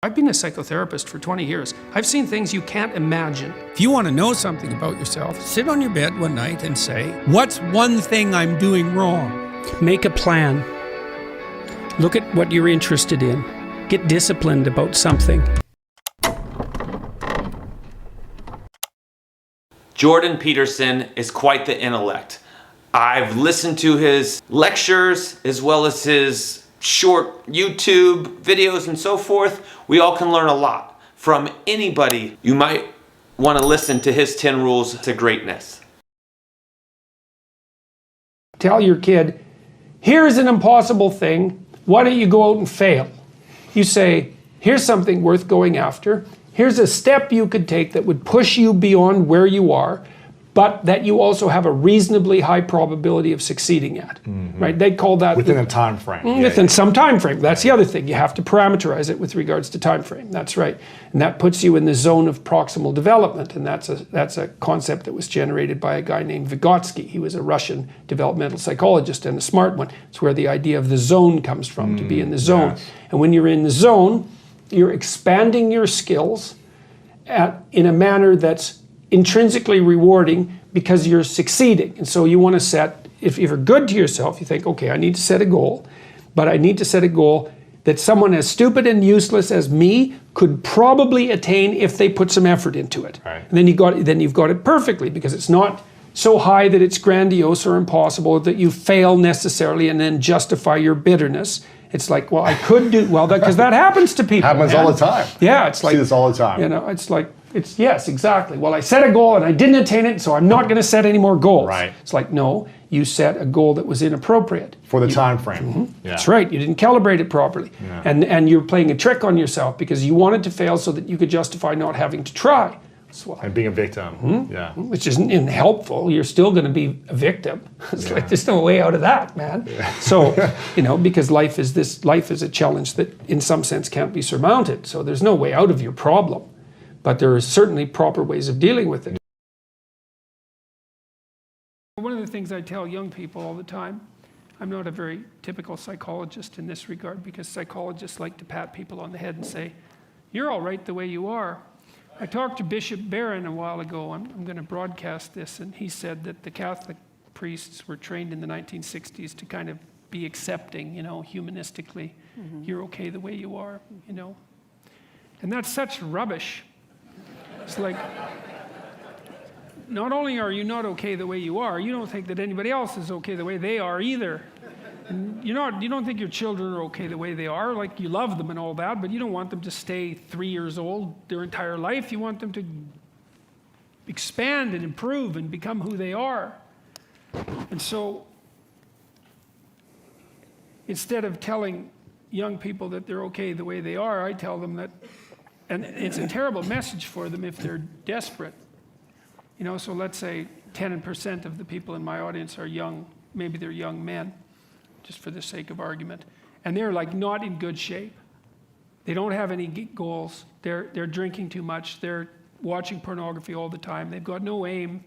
I've been a psychotherapist for 20 years. I've seen things you can't imagine. If you want to know something about yourself, sit on your bed one night and say, what's one thing I'm doing wrong? Make a plan. Look at what you're interested in. Get disciplined about something. Jordan Peterson is quite the intellect. I've listened to his lectures as well as his short YouTube videos and so forth. We all can learn a lot from anybody. You might want to listen to his 10 rules to greatness. Tell your kid, here's an impossible thing. Why don't you go out and fail? You say, here's something worth going after. Here's a step you could take that would push you beyond where you are, but that you also have a reasonably high probability of succeeding at, right? They call that within a time frame. Within some time frame. That's the other thing. You have to parameterize it with regards to time frame. That's right, and that puts you in the zone of proximal development, and that's a concept that was generated by a guy named Vygotsky. He was a Russian developmental psychologist and a smart one. It's where the idea of the zone comes from, to be in the zone. Yes. And when you're in the zone, you're expanding your skills in a manner that's intrinsically rewarding because you're succeeding. And so you want to set, if you're good to yourself, you think, okay, I need to set a goal, but I need to set a goal that someone as stupid and useless as me could probably attain if they put some effort into it. Right. And then you've got it perfectly, because it's not so high that it's grandiose or impossible that you fail necessarily and then justify your bitterness. It's like, well, I could do well, because that happens to people. Happens all the time. Yeah, it's like, see this all the time. You know, it's like, yes, exactly. Well, I set a goal and I didn't attain it, so I'm not going to set any more goals. Right. It's like, no, you set a goal that was inappropriate For the time frame. Yeah. That's right. You didn't calibrate it properly. Yeah. And you're playing a trick on yourself because you wanted to fail so that you could justify not having to try. So, and being a victim. Which isn't helpful. You're still going to be a victim. It's like, there's no way out of that, man. Yeah. So, because life is a challenge that in some sense can't be surmounted. So there's no way out of your problem. But there are certainly proper ways of dealing with it. One of the things I tell young people all the time, I'm not a very typical psychologist in this regard, because psychologists like to pat people on the head and say, you're all right the way you are. I talked to Bishop Barron a while ago. I'm going to broadcast this, and he said that the Catholic priests were trained in the 1960s to kind of be accepting, humanistically. You're okay the way you are, And that's such rubbish. It's like, not only are you not okay the way you are, you don't think that anybody else is okay the way they are either. And you don't think your children are okay the way they are. Like, you love them and all that, but you don't want them to stay 3 years old their entire life. You want them to expand and improve and become who they are. And so, instead of telling young people that they're okay the way they are, I tell them that, and it's a terrible message for them if they're desperate. So let's say 10% of the people in my audience are young, maybe they're young men, just for the sake of argument, and they're like not in good shape. They don't have any goals. They're drinking too much. They're watching pornography all the time. They've got no aim.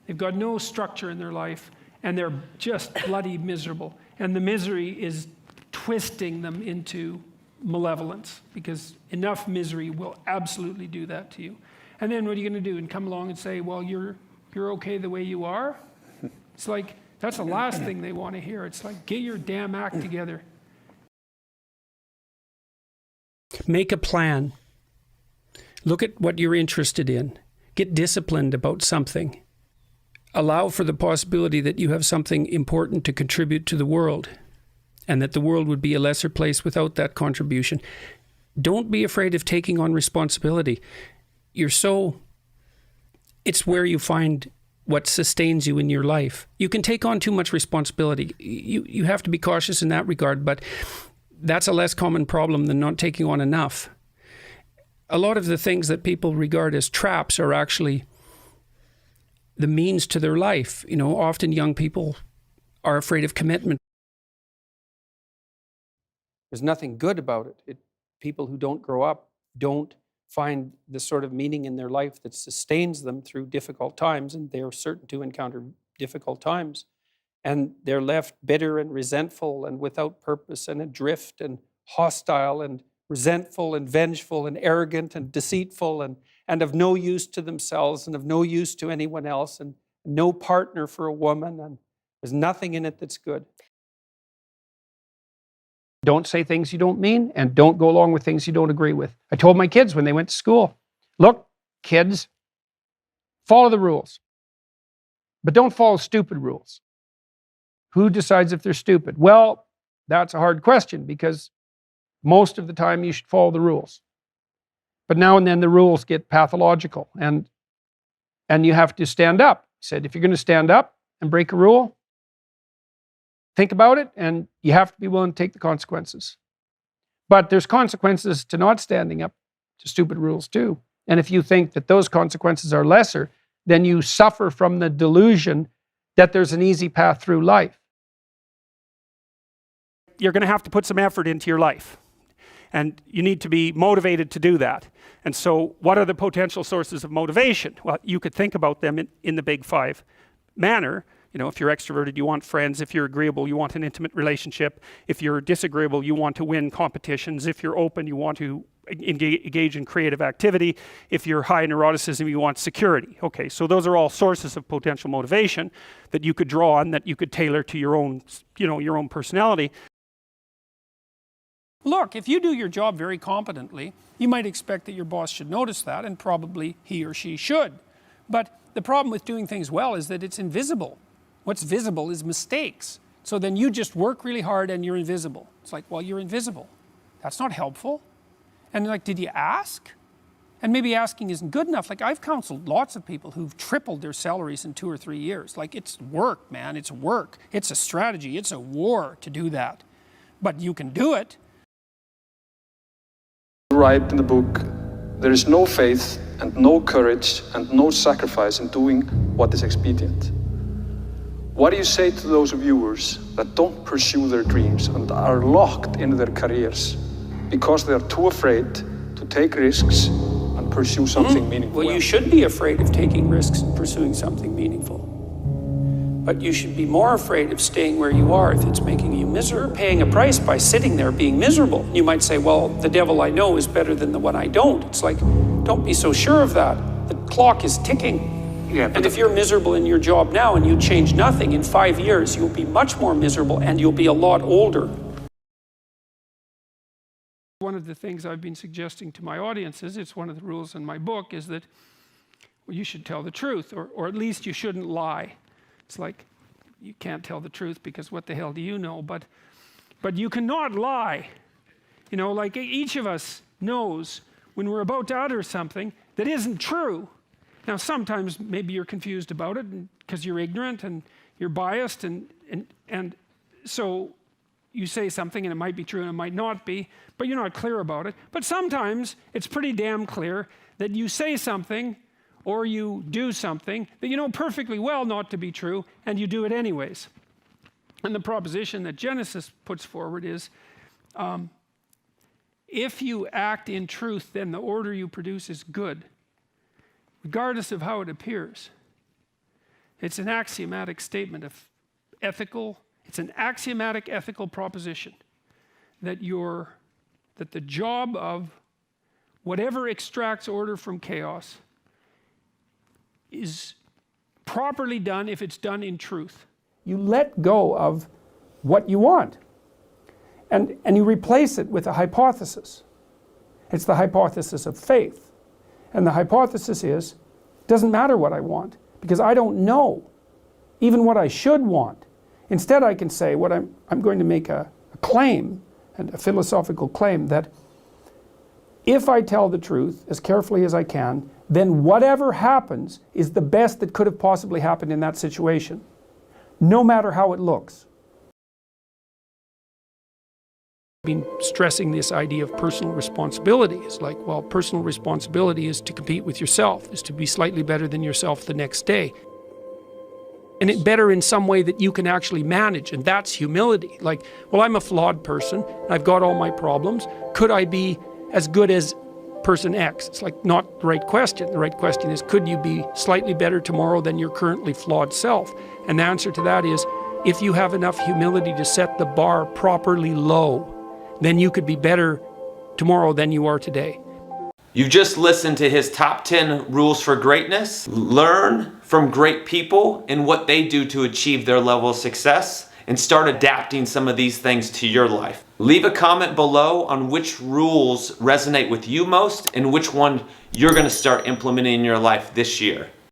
They've got no structure in their life, and they're just bloody miserable. And the misery is twisting them into malevolence, because enough misery will absolutely do that to you. And then what are you going to do? And come along and say, well, you're okay the way you are? It's like, that's the last thing they want to hear. It's like, get your damn act together. Make a plan. Look at what you're interested in. Get disciplined about something. Allow for the possibility that you have something important to contribute to the world, and that the world would be a lesser place without that contribution. Don't be afraid of taking on responsibility. It's where you find what sustains you in your life. You can take on too much responsibility. You have to be cautious in that regard, but that's a less common problem than not taking on enough. A lot of the things that people regard as traps are actually the means to their life. Often young people are afraid of commitment. There's nothing good about it. People who don't grow up don't find the sort of meaning in their life that sustains them through difficult times, and they're certain to encounter difficult times. And they're left bitter and resentful and without purpose and adrift and hostile and resentful and vengeful and arrogant and deceitful and of no use to themselves and of no use to anyone else and no partner for a woman, and there's nothing in it that's good. Don't say things you don't mean, and don't go along with things you don't agree with. I told my kids when they went to school, look, kids, follow the rules, but don't follow stupid rules. Who decides if they're stupid? Well, that's a hard question, because most of the time you should follow the rules. But now and then the rules get pathological, and you have to stand up. I said, if you're going to stand up and break a rule, think about it, and you have to be willing to take the consequences. But there's consequences to not standing up to stupid rules too. And if you think that those consequences are lesser, then you suffer from the delusion that there's an easy path through life. You're going to have to put some effort into your life, and you need to be motivated to do that. And so what are the potential sources of motivation? Well, you could think about them in the big five manner. You know, if you're extroverted, you want friends. If you're agreeable, you want an intimate relationship. If you're disagreeable, you want to win competitions. If you're open, you want to engage in creative activity. If you're high in neuroticism, you want security. Okay, so those are all sources of potential motivation that you could draw on, that you could tailor to your own, your own personality. Look, if you do your job very competently, you might expect that your boss should notice that, and probably he or she should. But the problem with doing things well is that it's invisible. What's visible is mistakes. So then you just work really hard and you're invisible. It's like, well, you're invisible. That's not helpful. And like, did you ask? And maybe asking isn't good enough. Like, I've counseled lots of people who've tripled their salaries in 2 or 3 years. Like, it's work, man, it's work. It's a strategy, it's a war to do that. But you can do it. You write in the book, there is no faith and no courage and no sacrifice in doing what is expedient. What do you say to those viewers that don't pursue their dreams and are locked in their careers because they are too afraid to take risks and pursue something meaningful? Well, you should be afraid of taking risks and pursuing something meaningful. But you should be more afraid of staying where you are if it's making you miserable. You're paying a price by sitting there being miserable. You might say, well, the devil I know is better than the one I don't. It's like, don't be so sure of that. The clock is ticking. Yeah, and if you're miserable in your job now and you change nothing, in 5 years you'll be much more miserable and you'll be a lot older. One of the things I've been suggesting to my audiences, it's one of the rules in my book, is that, well, you should tell the truth, or at least you shouldn't lie. It's like, you can't tell the truth because what the hell do you know? But you cannot lie. You know, like each of us knows when we're about to utter something that isn't true. Now, sometimes maybe you're confused about it because you're ignorant and you're biased, and so you say something and it might be true and it might not be, but you're not clear about it. But sometimes it's pretty damn clear that you say something or you do something that you know perfectly well not to be true, and you do it anyways. And the proposition that Genesis puts forward is, if you act in truth, then the order you produce is good, regardless of how it appears. It's an axiomatic statement of it's an axiomatic ethical proposition that the job of whatever extracts order from chaos is properly done if it's done in truth. You let go of what you want, and you replace it with a hypothesis. It's the hypothesis of faith. And the hypothesis is, it doesn't matter what I want, because I don't know even what I should want. Instead, I can say, I'm going to make a claim, and a philosophical claim, that if I tell the truth as carefully as I can, then whatever happens is the best that could have possibly happened in that situation, no matter how it looks. Been stressing this idea of personal responsibility. It's like, well, personal responsibility is to compete with yourself, is to be slightly better than yourself the next day. And it better in some way that you can actually manage, and that's humility. Like, well, I'm a flawed person, I've got all my problems. Could I be as good as person X? It's like, not the right question. The right question is, could you be slightly better tomorrow than your currently flawed self? And the answer to that is, if you have enough humility to set the bar properly low, then you could be better tomorrow than you are today. You just listened to his top 10 rules for greatness. Learn from great people and what they do to achieve their level of success, and start adapting some of these things to your life. Leave a comment below on which rules resonate with you most and which one you're going to start implementing in your life this year.